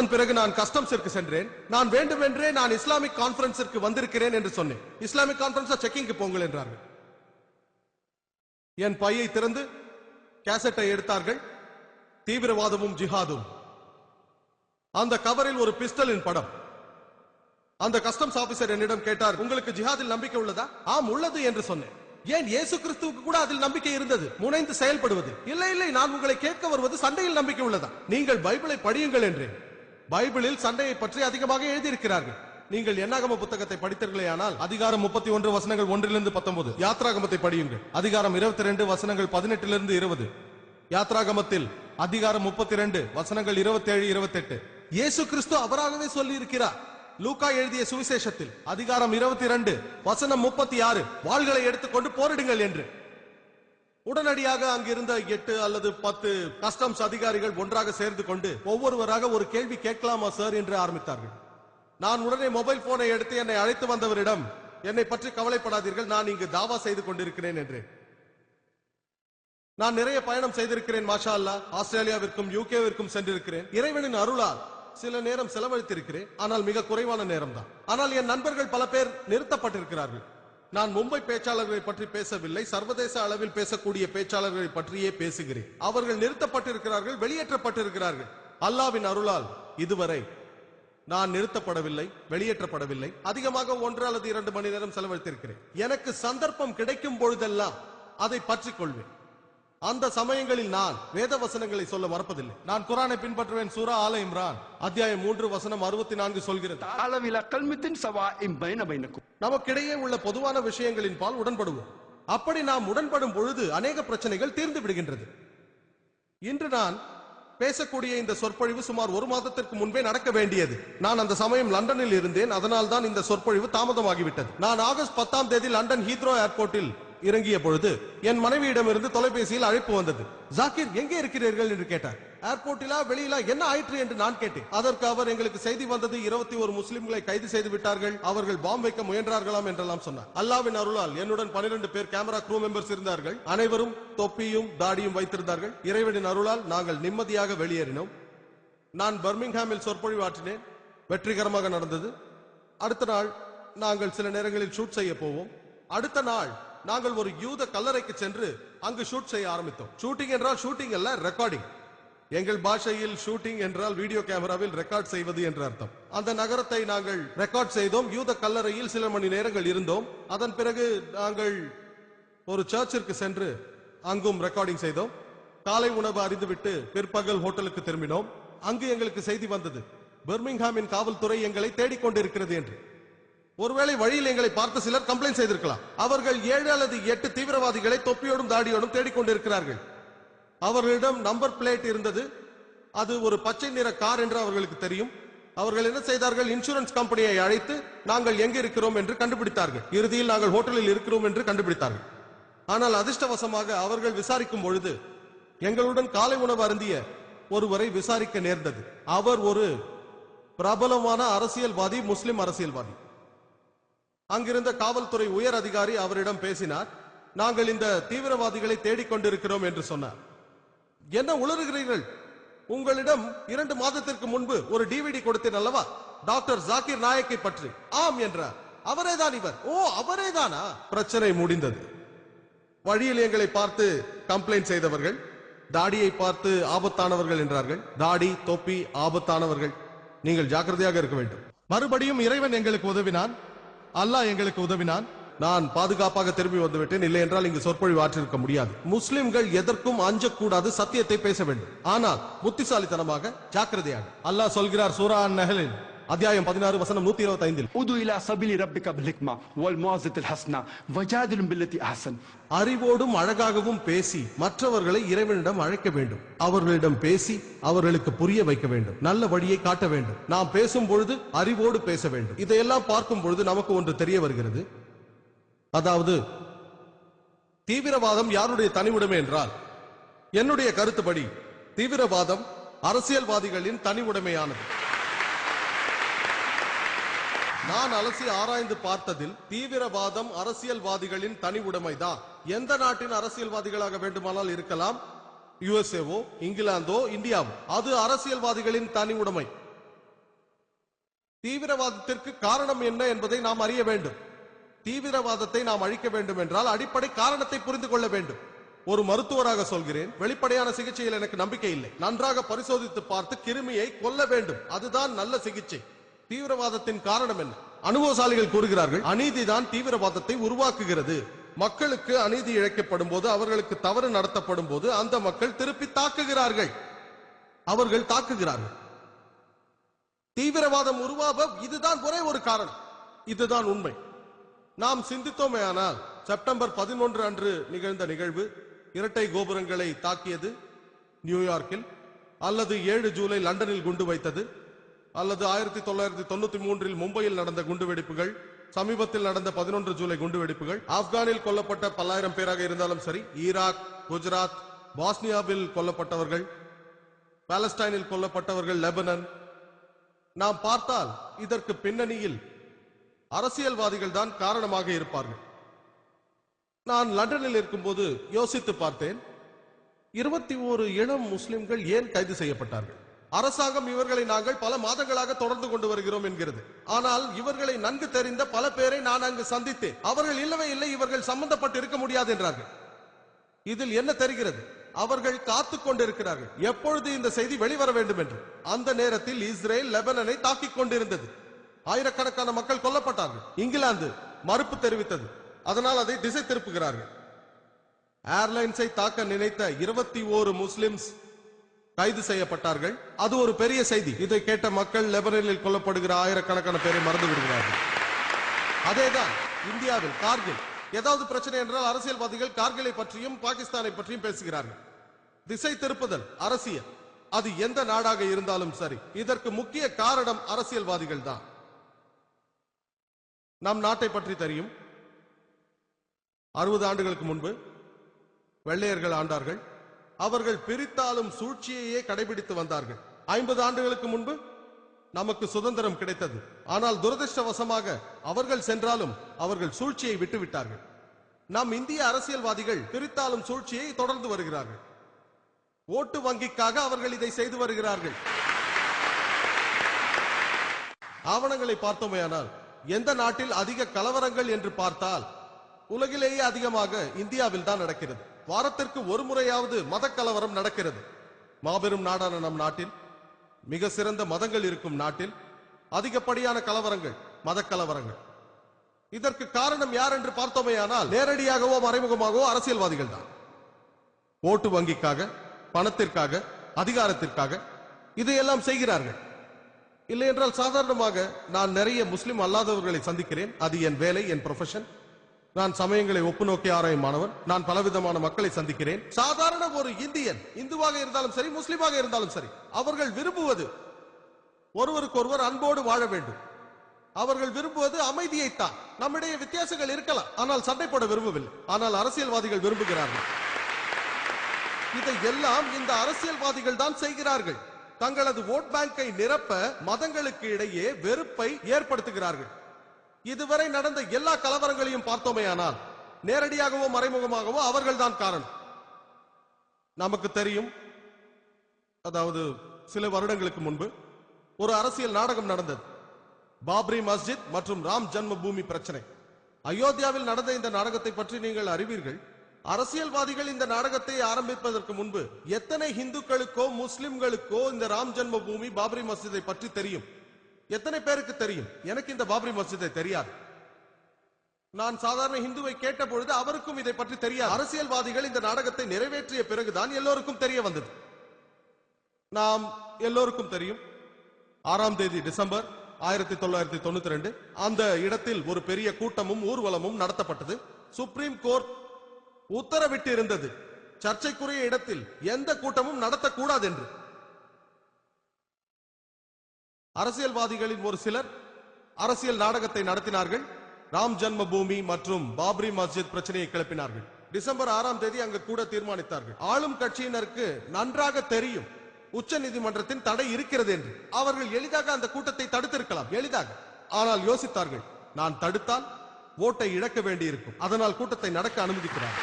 அதன் பிறகு நான் கஸ்டம்ஸிற்கு சென்றேன். நான் வேண்டுமென்றே நான் இஸ்லாமிக் கான்பரன்ஸிற்கு வந்திருக்கிறேன் என்று சொன்னேன். இஸ்லாமிக் கான்பரன்ஸ் செக்கிங்க்கு போங்கள் என்றார்கள். என் பையை திறந்து கேசட்டை எடுத்தார்கள். தீவிரவாதமும் ஜிஹாதும். அந்த கவரில் ஒரு பிஸ்டலின் படம். அந்த கஸ்டம்ஸ் ஆபீசர் என்னிடம் கேட்டார், உங்களுக்கு ஜிஹாதில் நம்பிக்கை உள்ளதா? ஆம், உள்ளது என்று சொன்னேன். ஏன், இயேசு கிறிஸ்துவுக்கு கூட அதில் நம்பிக்கை இருந்தது, முனைந்து செயல்படுவது. இல்லை இல்லை, நான் உங்களை கேட்க வருவது சண்டையில் நம்பிக்கை உள்ளதா? நீங்கள் பைபிளை படியுங்கள் என்றேன். பைபிளில் சண்டையை பற்றி அதிகமாக எழுதியிருக்கிறார்கள். நீங்கள் என்னாகம புத்தகத்தை படித்தீர்களே ஆனால் அதிகாரம் 31 வசனங்கள் 1 to 19, யாத்ராகமத்தை படியுங்கள் அதிகாரம் 22 வசனங்கள் 18 to 20, யாத்ராகமத்தில் அதிகாரம் 32 வசனங்கள் 27, 28 இயேசு கிறிஸ்து அவராகவே சொல்லி இருக்கிறார். லூக்கா எழுதிய சுவிசேஷத்தில் அதிகாரம் 22 வசனம் 36, வாள்களை எடுத்துக்கொண்டு போரிடுங்கள் என்று. உடனடியாக அங்கிருந்த 8 அல்லது 10 கஸ்டம்ஸ் அதிகாரிகள் ஒன்றாக சேர்ந்து கொண்டு ஒவ்வொருவராக ஒரு கேள்வி கேட்கலாமா சார் என்று ஆரம்பித்தார்கள். நான் உடனே மொபைல் போனை எடுத்து என்னை அழைத்து வந்தவரிடம், என்னை பற்றி கவலைப்படாதீர்கள், நான் இங்கு தாவா செய்து கொண்டிருக்கிறேன் என்றேன். நான் நிறைய பயணம் செய்திருக்கிறேன் மாஷா அல்லாஹ். ஆஸ்திரேலியாவிற்கும் யூகேவிற்கும் சென்றிருக்கிறேன். இறைவனின் அருளால் சில நேரம் செலவழித்திருக்கிறேன், ஆனால் மிக குறைவான நேரம் தான். ஆனால் என் நண்பர்கள் பல பேர் நிறுத்தப்பட்டிருக்கிறார்கள். நான் மும்பை பேச்சாளர்களை பற்றி பேசவில்லை, சர்வதேச அளவில் பேசக்கூடிய பேச்சாளர்களை பற்றியே பேசுகிறேன். அவர்கள் நிறுத்தப்பட்டிருக்கிறார்கள், வெளியேற்றப்பட்டிருக்கிறார்கள். அல்லாவின் அருளால் இதுவரை நான் நிறுத்தப்படவில்லை, வெளியேற்றப்படவில்லை. அதிகமாக 1 அல்லது 2 மணி நேரம் செலவழித்திருக்கிறேன். எனக்கு சந்தர்ப்பம் கிடைக்கும் பொழுதெல்லாம் அதை பற்றிக் கொள்வேன். அந்த சமயங்களில் நான் வேத வசனங்களை சொல்ல மறப்பதில்லை. நான் குரானை பின்பற்றுவேன். சூரா ஆல இம்ரான் அத்தியாயம் 3 வசனம் 64 சொல்கிறது, நமக்கிடையே உள்ள பொதுவான விஷயங்களின் பால் உடன்படுவோம். அப்படி நாம் உடன்படும் பொழுது அநேக பிரச்சனைகள் தீர்ந்து விடுகின்றது. இன்று நான் பேசக்கூடிய இந்த சொற்பொழிவு சுமார் 1 மாதத்திற்கு முன்பே நடக்க வேண்டியது. நான் அந்த சமயம் லண்டனில் இருந்தேன், அதனால் தான் இந்த சொற்பொழிவு தாமதமாகிவிட்டது. நான் ஆகஸ்ட் 10ஆம் தேதி லண்டன் ஹீத்ரோ ஏர்போர்ட்டில் இறங்கிய பொழுது என் மனைவியிடம் இருந்து தொலைபேசியில் அழைப்பு வந்தது. ஜாகிர், எங்கே இருக்கிறீர்கள் என்று கேட்டார். ஏர்போர்ட்டிலா வெளியிலா, என்ன ஆயிற்று என்று நான் கேட்டேன். அதற்கு அவர், எங்களுக்கு செய்தி வந்தது, 21 முஸ்லிம்களை கைது செய்து விட்டார்கள், அவர்கள் பாம்பு வைக்க முயன்றார்களாம் என்றெல்லாம் சொன்னார். அல்லாவின் அருளால் என்னுடன் 12 பேர் கேமரா க்ரூ மெம்பர்ஸ் இருந்தார்கள். அனைவரும் தொப்பியும் தாடியும் வைத்திருந்தார்கள். இறைவனின் அருளால் நாங்கள் நிம்மதியாக வெளியேறினோம். நான் பர்மிங்ஹாமில் சொற்பொழிவு ஆற்றினேன். வெற்றிகரமாக நடந்தது. அடுத்த நாள் நாங்கள் சில நேரங்களில் ஷூட் செய்ய போவோம். அடுத்த நாள் நாங்கள் ஒரு யூத கல்லறைக்கு சென்று அங்கு ஷூட் செய்ய ஆரம்பித்தோம். ஷூட்டிங் என்றால் ஷூட்டிங் அல்ல, ரெக்கார்டிங். எங்கள் பாஷையில் ஷூட்டிங் என்றால் வீடியோ கேமராவில் ரெக்கார்ட் செய்வது என்று அர்த்தம். அந்த நகரத்தை நாங்கள் ரெக்கார்ட் செய்தோம். யூத கல்லறையில் சில மணி நேரங்கள் இருந்தோம். அதன் பிறகு நாங்கள் ஒரு சர்ச்சிற்கு சென்று அங்கும் ரெக்கார்டிங் செய்தோம். காலை உணவு அறிந்துவிட்டு பிற்பகல் ஹோட்டலுக்கு திரும்பினோம். அங்கு எங்களுக்கு செய்தி வந்தது, பர்மிங்ஹாமின் காவல்துறை எங்களை தேடிக்கொண்டிருக்கிறது என்று. ஒருவேளை வழியில் எங்களை பார்த்த சிலர் கம்ப்ளைண்ட் செய்திருக்கலாம். அவர்கள் 7 அல்லது 8 தீவிரவாதிகளை தொப்பியோடும் தாடியோடும் தேடிக்கொண்டிருக்கிறார்கள். அவர்களிடம் நம்பர் பிளேட் இருந்தது. அது ஒரு பச்சை நிற கார் என்று அவர்களுக்கு தெரியும். அவர்கள் என்ன செய்தார்கள், இன்சூரன்ஸ் கம்பெனியை அழைத்து நாங்கள் எங்க இருக்கிறோம் என்று கண்டுபிடித்தார்கள். இறுதியில் நாங்கள் ஹோட்டலில் இருக்கிறோம் என்று கண்டுபிடித்தார்கள். ஆனால் அதிர்ஷ்டவசமாக அவர்கள் விசாரிக்கும் பொழுது எங்களுடன் காலை உணவு அருந்திய ஒருவரை விசாரிக்க நேர்ந்தது. அவர் ஒரு பிரபலமான அரசியல்வாதி, முஸ்லிம் அரசியல்வாதி. அங்கிருந்த காவல்துறை உயர் அதிகாரி அவரிடம் பேசினார். நாங்கள் இந்த தீவிரவாதிகளை தேடிக்கொண்டிருக்கிறோம் என்று சொன்னார். என்ன உளறுகிறீர்கள்? உங்களிடம் 2 மாதத்திற்கு முன்பு ஒரு டிவிடி கொடுத்தேன் அல்லவா, டாக்டர் ஜாகிர் நாயக்கை பற்றி. ஆம் என்றார். அவரேதான் இவர். ஓ, அவரேதானா? பிரச்சனை முடிந்தது. வழியில் எங்களை பார்த்து கம்ப்ளைண்ட் செய்தவர்கள் தாடியை பார்த்து ஆபத்தானவர்கள் என்றார்கள். தாடி, தொப்பி ஆபத்தானவர்கள், நீங்கள் ஜாக்கிரதையாக இருக்க வேண்டும். மறுபடியும் இறைவன் எங்களுக்கு உதவினான், அல்லாஹ் எங்களுக்கு உதவினான். நான் பாதுகாப்பாக திரும்பி வந்துவிட்டேன். இல்லை என்றால் இங்கு சொற்பொழிவு ஆற்றிருக்க முடியாது. முஸ்லிம்கள் எதற்கும் அஞ்சக்கூடாது, சத்தியத்தை பேச வேண்டும். ஆனால் புத்திசாலித்தனமாக, ஜாக்கிரதையாக. அல்லாஹ் சொல்கிறார் சூரா அன்-நஹ்லில் அத்தியாயம் 16 வசனம் 125, உது இலா சபிலி ரப்பிக பில் ஹிக்மா வல் மௌஇஸத்தில் ஹஸ்னா வஜாதிலும் பில்லதி அஹ்சன். அறிவோடும் அழகாகவும் பேசி மற்றவர்களை இறைவனிடம் அழைக்க வேண்டும். அவர்களிடம் பேசி அவர்களுக்கு புரிய வைக்க வேண்டும், நல்ல வழியை காட்ட வேண்டும். நாம் பேசும் பொழுது அறிவோடு பேச வேண்டும். இதையெல்லாம் பார்க்கும் பொழுது நமக்கு ஒன்று தெரிய வருகிறது. அதாவது தீவிரவாதம் யாருடைய தனி உடைமை என்றால், என்னுடைய கருத்துப்படி தீவிரவாதம் அரசியல்வாதிகளின் தனி உடைமையானது. நான் அலசி ஆராய்ந்து பார்த்ததில் தீவிரவாதம் அரசியல்வாதிகளின் தனி உடைமைதான். எந்த நாட்டின் அரசியல்வாதிகளாக வேண்டுமானால் இருக்கலாம், யுஎஸ்ஏவோ, இங்கிலாந்தோ, இந்தியாவோ, அது அரசியல்வாதிகளின் தனி உடைமை. தீவிரவாதத்திற்கு காரணம் என்ன என்பதை நாம் அறிய வேண்டும். தீவிரவாதத்தை நாம் அழிக்க வேண்டும் என்றால் அடிப்படை காரணத்தை புரிந்து கொள்ள வேண்டும். ஒரு மருத்துவராக சொல்கிறேன், வெளிப்படையான சிகிச்சையில் எனக்கு நம்பிக்கை இல்லை. நன்றாக பரிசோதித்து பார்த்து கிருமியை கொல்ல வேண்டும், அதுதான் நல்ல சிகிச்சை. தீவிரவாதத்தின் காரணம் என்ன? அனுபவசாலிகள் கூறுகிறார்கள், அநீதிதான் தீவிரவாதத்தை உருவாக்குகிறது. மக்களுக்கு அநீதி இழைக்கப்படும் போது, அவர்களுக்கு தவறு நடத்தப்படும் போது அந்த மக்கள் திருப்பி தாக்குகிறார்கள். அவர்கள் தாக்குகிறார்கள். தீவிரவாதம் உருவாக இதுதான் ஒரே ஒரு காரணம். இதுதான் உண்மை. நாம் சிந்தித்தோமே ஆனால் செப்டம்பர் 11 அன்று நிகழ்ந்த நிகழ்வு, இரட்டை கோபுரங்களை தாக்கியது நியூயார்க்கில், அல்லது 7 ஜூலை லண்டனில் குண்டு வைத்தது, அல்லது 1993 மும்பையில் நடந்த குண்டுவெடிப்புகள், சமீபத்தில் நடந்த 11 ஜூலை குண்டுவெடிப்புகள், ஆப்கானில் கொல்லப்பட்ட பல்லாயிரம் பேராக இருந்தாலும் சரி, ஈராக், குஜராத், பாஸ்னியாவில் கொல்லப்பட்டவர்கள், பாலஸ்டைனில் கொல்லப்பட்டவர்கள், லெபனன், நாம் பார்த்தால் இதற்கு பின்னணியில் அரசியல்வாதிகள் தான் காரணமாக இருப்பார்கள். நான் லண்டனில் இருக்கும்போது யோசித்து பார்த்தேன், 21 இளம் முஸ்லிம்கள் ஏன் கைது செய்யப்பட்டார்கள்? அரசாங்கம் இவர்களை நாங்கள் பல மாதங்களாக தொடர்ந்து கொண்டு வருகிறோம் என்கிறது. ஆனால் இவர்களை நன்கு தெரிந்த பல பேரை நான் அங்கு சந்தித்தேன். அவர்கள் இல்லவே இல்லை, இவர்கள் சம்பந்தப்பட்டு இருக்க முடியாது என்றார்கள். இதில் என்ன தெரிகிறது? அவர்கள் காத்துக் கொண்டிருக்கிறார்கள் எப்பொழுது இந்த செய்தி வெளிவர வேண்டும் என்று. அந்த நேரத்தில் இஸ்ரேல் லெபனனை தாக்கிக் கொண்டிருந்தது. ஆயிரக்கணக்கான மக்கள் கொல்லப்பட்டார்கள். இங்கிலாந்து மறுப்பு தெரிவித்தது. அதனால் அதை திசை திருப்புகிறார்கள். ஏர்லைன்ஸை தாக்க நினைத்த 21 முஸ்லிம்ஸ் கைது செய்யப்பட்டார்கள். அது ஒரு பெரிய செய்தி. இதை கேட்ட மக்கள் லெபனனில் கொல்லப்படுகிற ஆயிரக்கணக்கான பேரை மறந்து விடுகிறார்கள். அதேதான் இந்தியாவில் கார்கில். ஏதாவது பிரச்சனை என்றால் அரசியல்வாதிகள் கார்கிலை பற்றியும் பாகிஸ்தானை பற்றியும் பேசுகிறார்கள். திசை திருப்புதல் அரசியல், அது எந்த நாடாக இருந்தாலும் சரி. இதற்கு முக்கிய காரணம் அரசியல்வாதிகள் தான். நம் நாட்டை பற்றி தெரியும். 60 ஆண்டுகளுக்கு முன்பு வெள்ளையர்கள் ஆண்டார்கள். அவர்கள் பிரித்தாலும் சூழ்ச்சியையே கடைபிடித்து வந்தார்கள். 50 ஆண்டுகளுக்கு முன்பு நமக்கு சுதந்திரம் கிடைத்தது. ஆனால் துரதிருஷ்டவசமாக அவர்கள் சென்றாலும் அவர்கள் சூழ்ச்சியை விட்டுவிட்டார்கள். நம் இந்திய அரசியல்வாதிகள் பிரித்தாலும் சூழ்ச்சியை தொடர்ந்து வருகிறார்கள். ஓட்டு வங்கிக்காக அவர்கள் இதை செய்து வருகிறார்கள். ஆவணங்களை பார்த்தோமேயானால் எந்த நாட்டில் அதிக கலவரங்கள் என்று பார்த்தால் உலகிலேயே அதிகமாக இந்தியாவில் தான் நடக்கிறது. வாரத்திற்கு ஒரு முறையாவது மத கலவரம் நடக்கிறது. மாபெரும் நாடான நம் நாட்டில், மிக சிறந்த மதங்கள் இருக்கும் நாட்டில் அதிகப்படியான கலவரங்கள் மத கலவரங்கள். இதற்கு காரணம் யார் என்று பார்த்தோமேயானால் நேரடியாகவோ மறைமுகமாகவோ அரசியல்வாதிகள் தான். ஓட்டு வங்கிக்காக, பணத்திற்காக, அதிகாரத்திற்காக இதையெல்லாம் செய்கிறார்கள். இல்லை என்றால் சாதாரணமாக நான் நிறைய முஸ்லிம் அல்லாதவர்களை சந்திக்கிறேன். அது என் வேலை, என் ப்ரொஃபஷன். நான் சமயங்களை ஒப்பு நோக்கி ஆராயும் மாணவன். நான் பலவிதமான மக்களை சந்திக்கிறேன். சாதாரண ஒரு இந்தியன், இந்துவாக இருந்தாலும் சரி, முஸ்லிமாக இருந்தாலும் சரி, அவர்கள் விரும்புவது ஒருவருக்கொருவர் அன்போடு வாழ வேண்டும். அவர்கள் விரும்புவது அமைதியைத்தான். நம்மிடையே வித்தியாசங்கள் இருக்கலாம், ஆனால் சண்டை போட விரும்பவில்லை. ஆனால் அரசியல்வாதிகள் விரும்புகிறார்கள். இதை எல்லாம் இந்த அரசியல்வாதிகள் தான் செய்கிறார்கள். தங்களது ஓட் பேங்கை நிரப்ப மதங்களுக்கு இடையே வெறுப்பை ஏற்படுத்துகிறார்கள். இதுவரை நடந்த எல்லா கலவரங்களையும் பார்த்தோமேயானால் நேரடியாகவோ மறைமுகமாகவோ அவர்கள் தான் காரணம். நமக்கு தெரியும், அதாவது சில வருடங்களுக்கு முன்பு ஒரு அரசியல் நாடகம் நடந்தது. பாப்ரி மஸ்ஜித் மற்றும் ராம் ஜன்ம பூமி பிரச்சனை. அயோத்தியாவில் நடந்த இந்த நாடகத்தை பற்றி நீங்கள் அறிவீர்கள். அரசியல்வாதிகள் இந்த நாடகத்தை ஆரம்பிப்பதற்கு முன்பு எத்தனை இந்துக்களுக்கோ முஸ்லிம்களுக்கோ இந்த ராம் ஜன்ம பூமி பாப்ரி மஸ்ஜிதை பற்றி தெரியும்? எத்தனை பேருக்கு தெரியும்? எனக்கு இந்த பாப்ரி மஸ்ஜிதை தெரியாது. நான் சாதாரண இந்துவை கேட்ட பொழுது அவருக்கும் இதை பற்றி தெரியாது. அரசியல்வாதிகள் இந்த நாடகத்தை நிறைவேற்றிய பிறகுதான் எல்லோருக்கும் தெரிய வந்தது. நாம் எல்லோருக்கும் தெரியும், 6ஆம் தேதி டிசம்பர் 1992 அந்த இடத்தில் ஒரு பெரிய கூட்டமும் ஊர்வலமும் நடத்தப்பட்டது. சுப்ரீம் கோர்ட் உத்தரவிட்டு இருந்தது, சர்ச்சைக்குரிய இடத்தில் எந்த கூட்டமும் நடத்தக்கூடாது என்று. அரசியல்வாதிகளின் ஒரு சிலர் அரசியல் நாடகத்தை நடத்தினார்கள். ராம் ஜன்ம பூமி மற்றும் பாப்ரி மஸ்ஜித் பிரச்சனையை கிளப்பினார்கள். டிசம்பர் 6ஆம் தேதி அங்கு கூட தீர்மானித்தார்கள். ஆளும் கட்சியினருக்கு நன்றாக தெரியும் உச்ச நீதிமன்றத்தின் தடை இருக்கிறது என்று. அவர்கள் எளிதாக அந்த கூட்டத்தை தடுத்திருக்கலாம், எளிதாக. ஆனால் யோசித்தார்கள், நான் தடுத்தால் ஓட்டை இழக்க வேண்டியிருக்கும், அதனால் கூட்டத்தை நடக்க அனுமதிக்கிறார்.